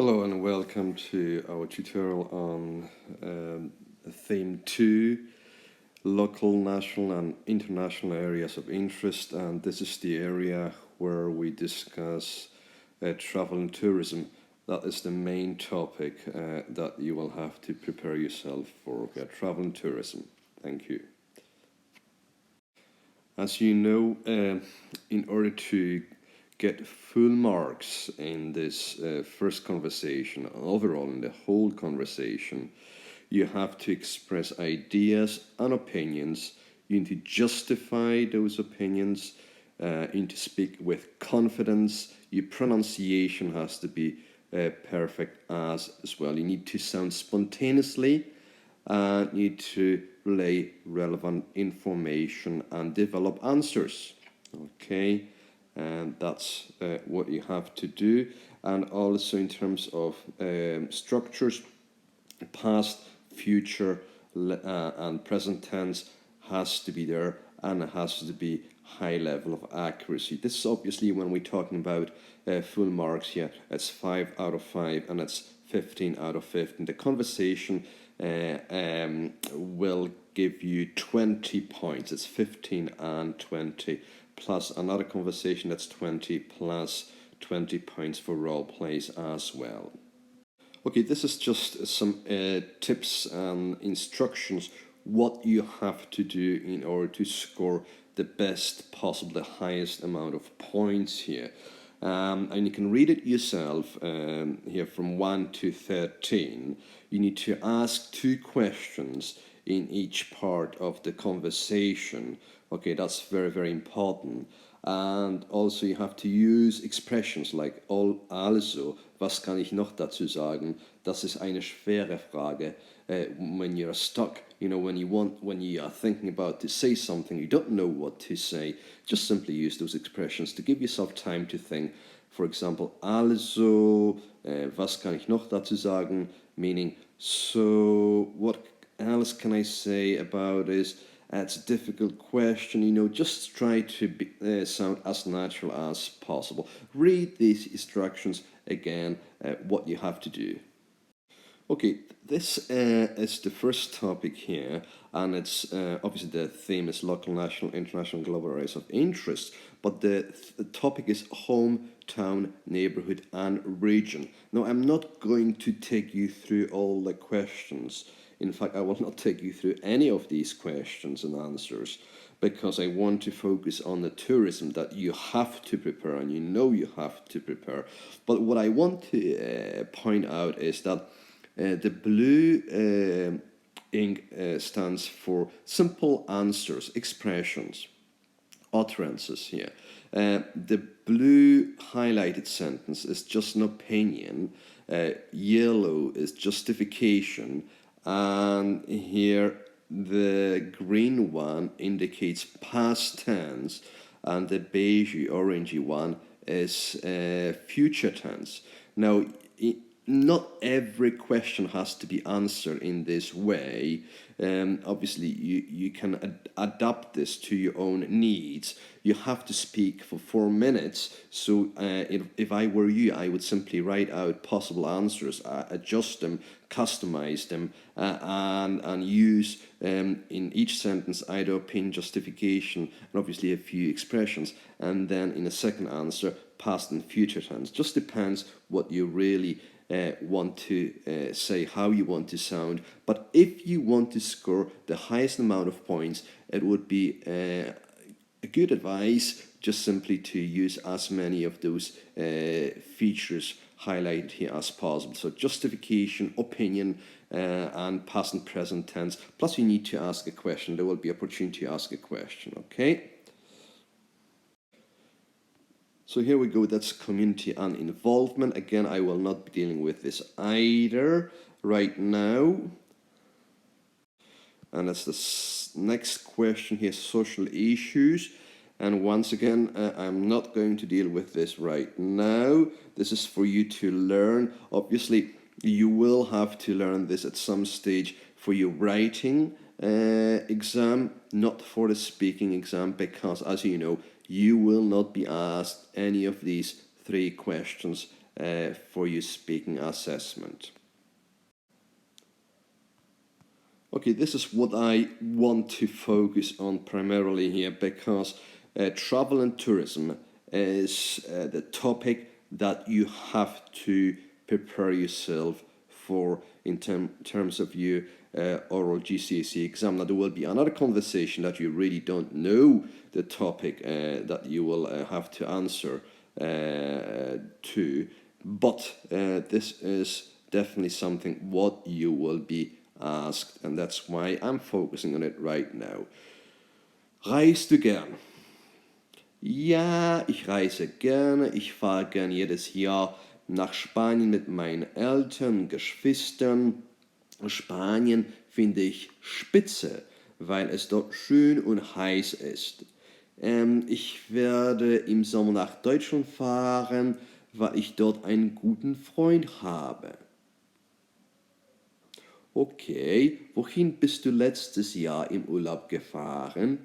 Hello and welcome to our tutorial on theme 2, local, national and international areas of interest, and this is the area where we discuss travel and tourism. That is the main topic that you will have to prepare yourself for, travel and tourism. Thank you. As you know, in order to get full marks in this first conversation, overall in the whole conversation, you have to express ideas and opinions. You need to justify those opinions. You need to speak with confidence. Your pronunciation has to be perfect as well. You need to sound spontaneously, and you need to relay relevant information and develop answers. Okay, and that's what you have to do. And also in terms of structures, past, future and present tense has to be there, and it has to be high level of accuracy. This is obviously when we're talking about full marks here. It's 5 out of 5 and it's 15 out of 15. The conversation will give you 20 points. It's 15 and 20, plus another conversation that's 20, plus 20 points for role plays as well. Okay, this is just some tips and instructions what you have to do in order to score the best possible, the highest amount of points here. And you can read it yourself here from 1 to 13. You need to ask 2 questions in each part of the conversation. Okay, that's very, very important. And also you have to use expressions like also, was kann ich noch dazu sagen? Das ist eine schwere Frage. When you're stuck, when you are thinking about to say something, you don't know what to say, just simply use those expressions to give yourself time to think. For example, also, was kann ich noch dazu sagen? Meaning, so what else can I say about this? It's a difficult question, just try to sound as natural as possible. Read these instructions again, what you have to do. Okay, this is the first topic here, and it's obviously the theme is local, national, international, global areas of interest, but the topic is hometown, neighborhood, and region. Now, I'm not going to take you through all the questions. In fact, I will not take you through any of these questions and answers, because I want to focus on the tourism that you have to prepare, and you have to prepare. But what I want to point out is that the blue ink stands for simple answers, expressions, utterances here. The blue highlighted sentence is just an opinion. Yellow is justification. And here the green one indicates past tense, and the beigey, orangey one is future tense. Now, not every question has to be answered in this way. Obviously, you can adapt this to your own needs. You have to speak for 4 minutes, so if I were you, I would simply write out possible answers, adjust them, customize them, and use in each sentence either opinion, justification, and obviously a few expressions, and then in a second answer, past and future tense. Just depends what you really want to say, how you want to sound. But if you want to score the highest amount of points, it would be a good advice just simply to use as many of those features highlighted here as possible. So justification, opinion, and past and present tense. Plus you need to ask a question. There will be opportunity to ask a question, okay? So here we go, that's community and involvement. Again, I will not be dealing with this either right now. And that's the next question here, social issues. And once again, I'm not going to deal with this right now. This is for you to learn. Obviously, you will have to learn this at some stage for your writing exam, not for the speaking exam, because as you know, you will not be asked any of these 3 questions for your speaking assessment. Okay, this is what I want to focus on primarily here, because travel and tourism is the topic that you have to prepare yourself for in terms of your oral GCSE exam. Now, there will be another conversation that you really don't know the topic that you will have to answer to, but this is definitely something what you will be asked, and that's why I'm focusing on it right now. Reist du gern? Ja, ich reise gerne. Ich fahre gern jedes Jahr nach Spanien mit meinen Eltern, Geschwistern. Spanien finde ich spitze, weil es dort schön und heiß ist. Ich werde im Sommer nach Deutschland fahren, weil ich dort einen guten Freund habe. Okay, wohin bist du letztes Jahr im Urlaub gefahren?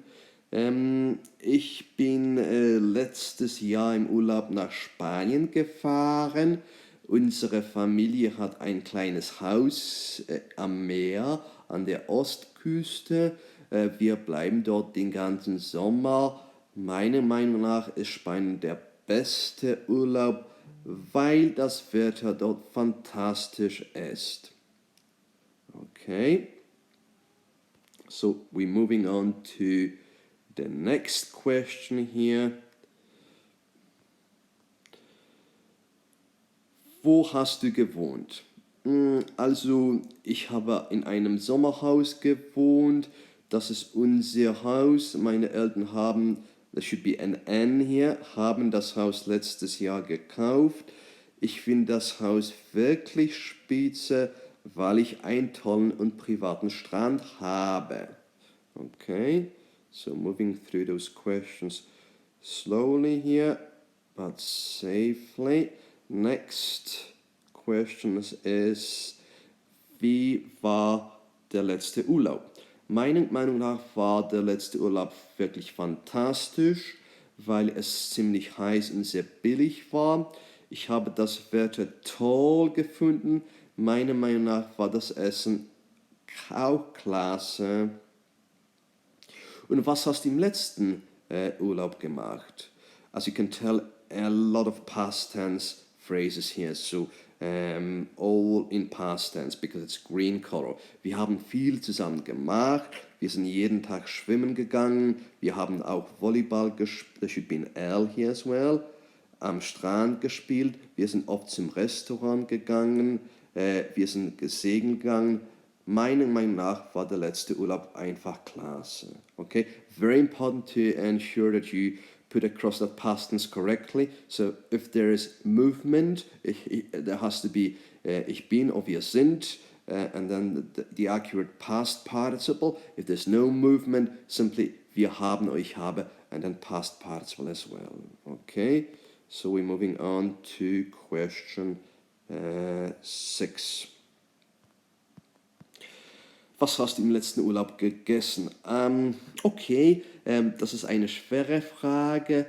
Ich bin letztes Jahr im Urlaub nach Spanien gefahren. Unsere Familie hat ein kleines Haus am Meer an der Ostküste. Wir bleiben dort den ganzen Sommer. Meiner Meinung nach ist Spanien der beste Urlaub, weil das Wetter dort fantastisch ist. Okay, so we're moving on to the next question here. Wo hast du gewohnt? Also, ich habe in einem Sommerhaus gewohnt. Das ist unser Haus. Meine Eltern haben, there should be an N here, haben das Haus letztes Jahr gekauft. Ich finde das Haus wirklich spitze, weil ich einen tollen und privaten Strand habe. Okay, so moving through those questions slowly here, but safely. Next question is, wie war der letzte Urlaub? Meiner Meinung nach war der letzte Urlaub wirklich fantastisch, weil es ziemlich heiß und sehr billig war. Ich habe das Wetter toll gefunden. Meiner Meinung nach war das Essen auch klasse. Und was hast du im letzten Urlaub gemacht? As you can tell, a lot of past tense phrases here, so all in past tense because it's green color. Wir haben viel zusammen gemacht. Wir sind jeden Tag schwimmen gegangen. Wir haben auch Volleyball gespielt. There should be an L here as well. Am Strand gespielt. Wir sind oft zum Restaurant gegangen. Wir sind gesegelt gegangen. Meiner Meinung nach war der letzte Urlaub einfach klasse. Okay, very important to ensure that you put across that past tense correctly. So if there is movement, there has to be ich bin or wir sind, and then the accurate past participle. If there's no movement, simply wir haben or ich habe, and then past participle as well. Okay, so we're moving on to question 6. Was hast du im letzten Urlaub gegessen? Okay, das ist eine schwere Frage.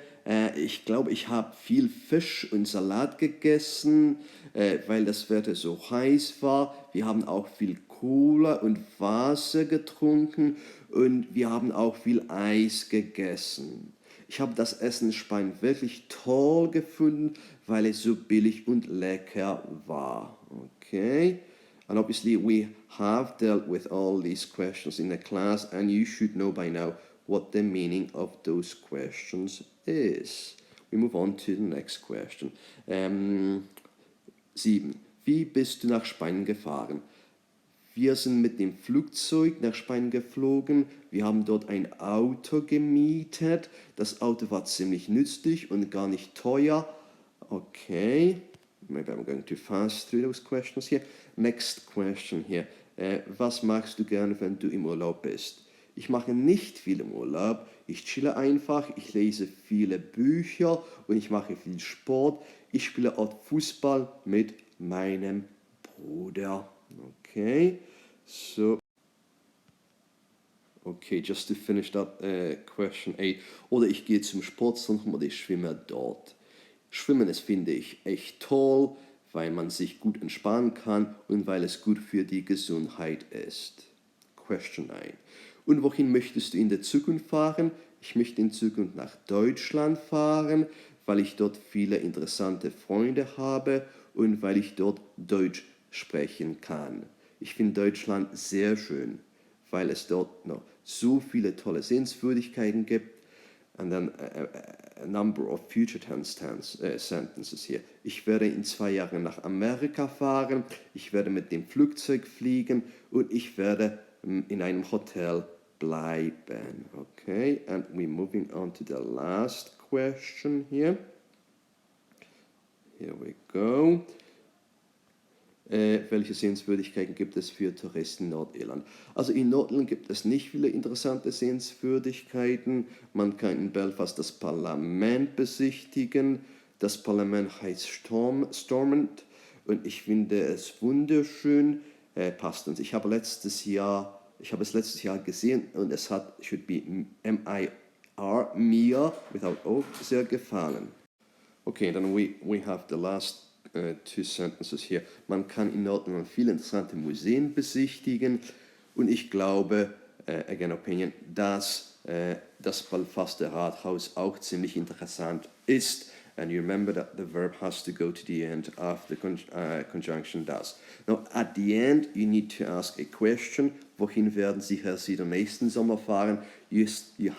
Ich glaube, ich habe viel Fisch und Salat gegessen, weil das Wetter so heiß war. Wir haben auch viel Cola und Wasser getrunken und wir haben auch viel Eis gegessen. Ich habe das Essen in Spanien wirklich toll gefunden, weil es so billig und lecker war. Okay. And obviously we have dealt with all these questions in the class, and you should know by now what the meaning of those questions is. We move on to the next question. 7. Wie bist du nach Spanien gefahren? Wir sind mit dem Flugzeug nach Spanien geflogen. Wir haben dort ein Auto gemietet. Das Auto war ziemlich nützlich und gar nicht teuer. Okay. Maybe I'm going too fast through those questions here. Next question here. Was machst du gerne, wenn du im Urlaub bist? Ich mache nicht viel im Urlaub. Ich chille einfach, ich lese viele Bücher und ich mache viel Sport. Ich spiele auch Fußball mit meinem Bruder. Okay, so. Okay, just to finish that question 8. Oder ich gehe zum Sportzentrum oder ich schwimme dort. Schwimmen ist, finde ich, echt toll, weil man sich gut entspannen kann und weil es gut für die Gesundheit ist. Question 9. Und wohin möchtest du in der Zukunft fahren? Ich möchte in Zukunft nach Deutschland fahren, weil ich dort viele interessante Freunde habe und weil ich dort Deutsch sprechen kann. Ich finde Deutschland sehr schön, weil es dort noch so viele tolle Sehenswürdigkeiten gibt. And then a number of future tense sentences here. Ich werde in 2 Jahren nach Amerika fahren, ich werde mit dem Flugzeug fliegen und ich werde in einem Hotel bleiben. Okay, and we're moving on to the last question here. Here we go. Welche Sehenswürdigkeiten gibt es für Touristen in Nordirland? Also in Nordirland gibt es nicht viele interessante Sehenswürdigkeiten. Man kann in Belfast das Parlament besichtigen. Das Parlament heißt Stormont und ich finde es wunderschön. Passt uns. Ich habe es letztes Jahr gesehen und es hat, should be M-I-R, mir, without O, sehr gefallen. Okay, dann we have the last 2 sentences here. Man kann in Nordrhein viele interessante Museen besichtigen und ich glaube, again opinion, dass das Belfaster Rathaus auch ziemlich interessant ist. And you remember that the verb has to go to the end after the conjunction does. Now, at the end, you need to ask a question. Wohin werden Sie, Herr Sieder, nächsten Sommer fahren? You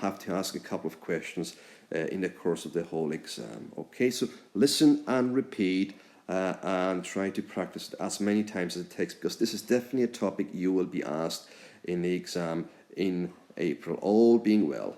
have to ask a couple of questions in the course of the whole exam. Okay, so listen and repeat and try to practice it as many times as it takes, because this is definitely a topic you will be asked in the exam in April. All being well.